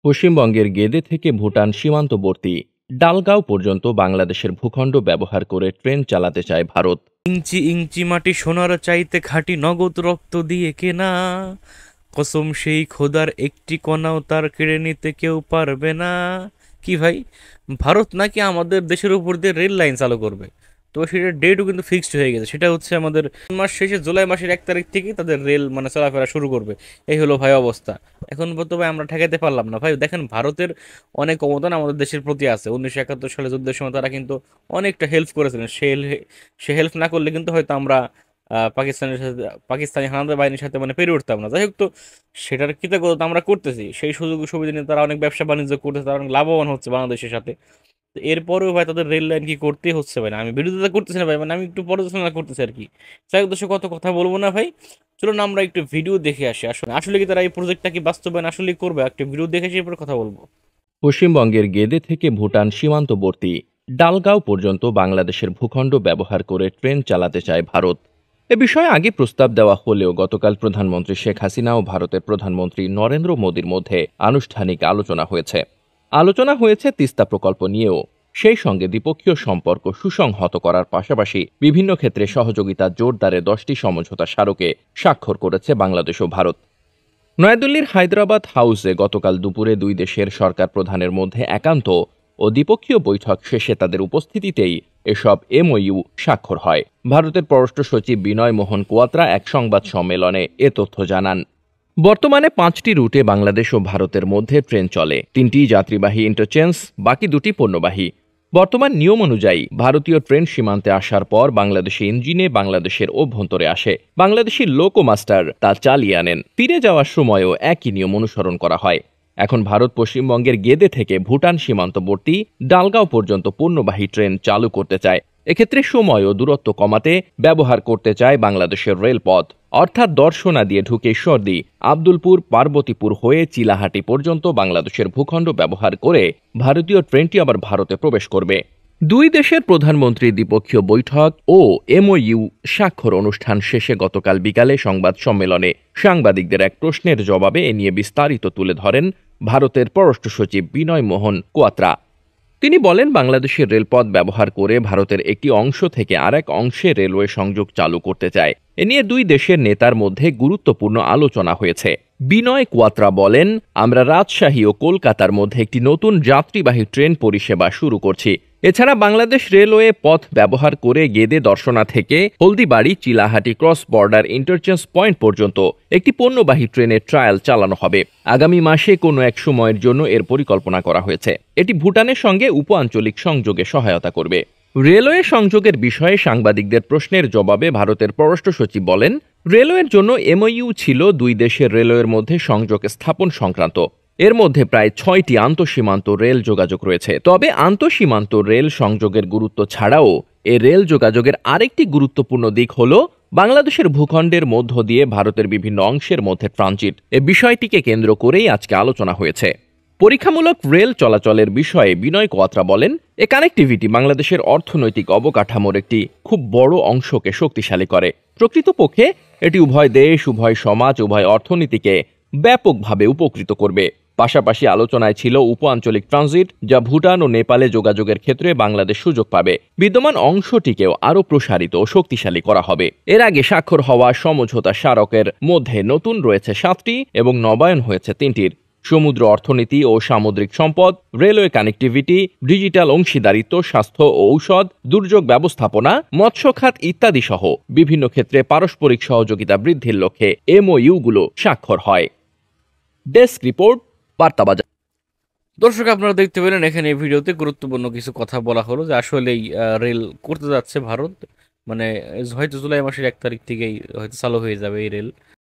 পশ্চিমবঙ্গের গেদে থেকে ভুটান সীমান্তবর্তী ডালগাঁও পর্যন্ত বাংলাদেশের ভূখণ্ড ব্যবহার করে ট্রেন চালাতে চায় ভারত। ইঞ্চি ইঞ্চি মাটি সোনার চাইতে খাঁটি নগদ রক্ত দিয়ে কেনা, কসম সেই খোদার একটি কণাও তার কেড়ে নিতে কেউ পারবে না। কি ভাই, ভারত নাকি আমাদের দেশের উপর দিয়ে রেল লাইন চালু করবে? তো সেটার ডেটও কিন্তু ফিক্সড হয়ে গেছে, সেটা হচ্ছে আমাদের মাস শেষে জুলাই মাসের 1 তারিখ থেকেই তাদের রেল মানে চলাফেরা শুরু করবে। এই হলো ভাই অবস্থা। এখন বলতে ভাই আমরা ঠেকাতে পারলাম না ভাই। দেখেন, ভারতের অনেক অবদান আমাদের দেশের প্রতি আছে। 1971 সালে যুদ্ধের সময় তারা কিন্তু অনেকটা হেল্প করেছিলেন। সে হেল্প না করলে কিন্তু হয়তো আমরা পাকিস্তানের সাথে, পাকিস্তানি হানাদার বাহিনীর সাথে মানে পেরে উঠতাম না। যাই হোক, তো সেটার কৃতজ্ঞতা আমরা করতেছি। সেই সুযোগ সুবিধা নিয়ে তারা অনেক ব্যবসা বাণিজ্য করতেছে, তারা অনেক লাভবান হচ্ছে বাংলাদেশের সাথে। তো এরপরেও ভাই তাদের রেল লাইন কি করতে হচ্ছে ভাই, না আমি বিরোধিতা করতেছি না ভাই, মানে আমি একটু পর্যালোচনা করতেছি আর কি। যাই হোক দর্শক, কত কথা বলবো না ভাই। চলুন আমরা একটু ভিডিও দেখে আসি। আসলে আসলে কি তারা এই প্রজেক্টটা কি বাস্তবায়ন আসলে করবে, একটা ভিডিও দেখে এসে এরপর কথা বলবো। পশ্চিমবঙ্গের গেদে থেকে ভুটান সীমান্তবর্তী ডালগাঁও পর্যন্ত বাংলাদেশের ভূখণ্ড ব্যবহার করে ট্রেন চালাতে চায় ভারত। এ বিষয়ে আগে প্রস্তাব দেওয়া হলেও গতকাল প্রধানমন্ত্রী শেখ হাসিনা ও ভারতের প্রধানমন্ত্রী নরেন্দ্র মোদীর মধ্যে আনুষ্ঠানিক আলোচনা হয়েছে তিস্তা প্রকল্প নিয়েও। সেই সঙ্গে দ্বিপক্ষীয় সম্পর্ক সুসংহত করার পাশাপাশি বিভিন্ন ক্ষেত্রে সহযোগিতা জোরদারে 10টি সমঝোতা স্মারকে স্বাক্ষর করেছে বাংলাদেশ ও ভারত। নয়াদিল্লির হায়দ্রাবাদ হাউসে গতকাল দুপুরে দুই দেশের সরকার প্রধানের মধ্যে একান্ত ও দ্বিপক্ষীয় বৈঠক শেষে তাদের উপস্থিতিতেই এসব এমওইউ স্বাক্ষর হয়। ভারতের পররাষ্ট্র সচিব বিনয় মোহন কোয়াত্রা এক সংবাদ সম্মেলনে এ তথ্য জানান। বর্তমানে 5টি রুটে বাংলাদেশ ও ভারতের মধ্যে ট্রেন চলে, 3টি যাত্রীবাহী ইন্টারচেঞ্জ, বাকি 2টি পণ্যবাহী। বর্তমান নিয়ম অনুযায়ী ভারতীয় ট্রেন সীমান্তে আসার পর বাংলাদেশি ইঞ্জিনে বাংলাদেশের অভ্যন্তরে আসে, বাংলাদেশি লোকো মাস্টার তা চালিয়ে আনেন। ফিরে যাওয়ার সময়ও একই নিয়ম অনুসরণ করা হয়। এখন ভারত পশ্চিমবঙ্গের গেদে থেকে ভুটান সীমান্তবর্তী ডালগাঁও পর্যন্ত পণ্যবাহী ট্রেন চালু করতে চায়। এক্ষেত্রে সময় ও দূরত্ব কমাতে ব্যবহার করতে চায় বাংলাদেশের রেলপথ, অর্থাৎ দর্শনা দিয়ে ঢুকে সর্দি আব্দুলপুর পার্বতীপুর হয়ে চিলাহাটি পর্যন্ত বাংলাদেশের ভূখণ্ড ব্যবহার করে ভারতীয় ট্রেনটি আবার ভারতে প্রবেশ করবে। দুই দেশের প্রধানমন্ত্রী দ্বিপক্ষীয় বৈঠক ও এমওইউ স্বাক্ষর অনুষ্ঠান শেষে গতকাল বিকালে সংবাদ সম্মেলনে সাংবাদিকদের এক প্রশ্নের জবাবে এ নিয়ে বিস্তারিত তুলে ধরেন ভারতের পররাষ্ট্র সচিব বিনয় মোহন কোয়াত্রা। তিনি বলেন, বাংলাদেশের রেলপথ ব্যবহার করে ভারতের একটি অংশ থেকে আরেক অংশে রেলওয়ে সংযোগ চালু করতে চায়। এ নিয়ে দুই দেশের নেতার মধ্যে গুরুত্বপূর্ণ আলোচনা হয়েছে। বিনয় কোয়াত্রা বলেন, আমরা রাজশাহী ও কলকাতার মধ্যে একটি নতুন যাত্রীবাহী ট্রেন পরিষেবা শুরু করছি। এছাড়া বাংলাদেশ রেলওয়ে পথ ব্যবহার করে গেদে দর্শনা থেকে Haldibari Chilahati cross border interchange point পর্যন্ত একটি পণ্যবাহী ট্রেনের ট্রায়াল চালানো হবে। আগামী মাসে কোনো এক সময়ের জন্য এর পরিকল্পনা করা হয়েছে। এটি ভুটানের সঙ্গে উপ আঞ্চলিক সংযোগে সহায়তা করবে। রেলওয়ে সংযোগের বিষয়ে সাংবাদিকদের প্রশ্নের জবাবে ভারতের পররাষ্ট্র সচিব বলেন, রেলওয়ের জন্য এমওইউ ছিল দুই দেশের রেলওয়ের মধ্যে সংযোগ স্থাপন সংক্রান্ত। এর মধ্যে প্রায় 6টি আন্তঃসীমান্ত রেল যোগাযোগ রয়েছে। তবে আন্তঃসীমান্ত রেল সংযোগের গুরুত্ব ছাড়াও এ রেল যোগাযোগের আরেকটি গুরুত্বপূর্ণ দিক হল বাংলাদেশের ভূখণ্ডের মধ্য দিয়ে ভারতের বিভিন্ন অংশের মধ্যে ট্রানজিট। এ বিষয়টিকে কেন্দ্র করেই আজকে আলোচনা হয়েছে। পরীক্ষামূলক রেল চলাচলের বিষয়ে বিনয় কোয়াত্রা বলেন, এ কানেক্টিভিটি বাংলাদেশের অর্থনৈতিক অবকাঠামোর একটি খুব বড় অংশকে শক্তিশালী করে। প্রকৃতপক্ষে এটি উভয় দেশ, উভয় সমাজ, উভয় অর্থনীতিকে ব্যাপকভাবে উপকৃত করবে। পাশাপাশি আলোচনায় ছিল উপ আঞ্চলিক ট্রানজিট, যা ভুটান ও নেপালে যোগাযোগের ক্ষেত্রে বাংলাদেশ সুযোগ পাবে। বিদ্যমান অংশটিকেও আরও প্রসারিত ও শক্তিশালী করা হবে। এর আগে স্বাক্ষর হওয়া সমঝোতা স্মারকের মধ্যে নতুন রয়েছে 7টি এবং নবায়ন হয়েছে 3টির। সমুদ্র অর্থনীতি ও সামুদ্রিক সম্পদ, রেলওয়ে কানেক্টিভিটি, ডিজিটাল অংশীদারিত্ব, স্বাস্থ্য ও ঔষধ, দুর্যোগ ব্যবস্থাপনা, মৎস্য খাত ইত্যাদি সহ বিভিন্ন ক্ষেত্রে পারস্পরিক সহযোগিতা বৃদ্ধির লক্ষ্যে এমওইউগুলো স্বাক্ষর হয়। Desk report, Bartabazar. দর্শক, আপনারা দেখতে পেলেন এখানে এই ভিডিওতে গুরুত্বপূর্ণ কিছু কথা বলা হলো যে আসলেই রেল করতে যাচ্ছে ভারত। মানে হয়তো জুলাই মাসের 1 তারিখ থেকেই হয়তো চালু হয়ে যাবে এই রেল।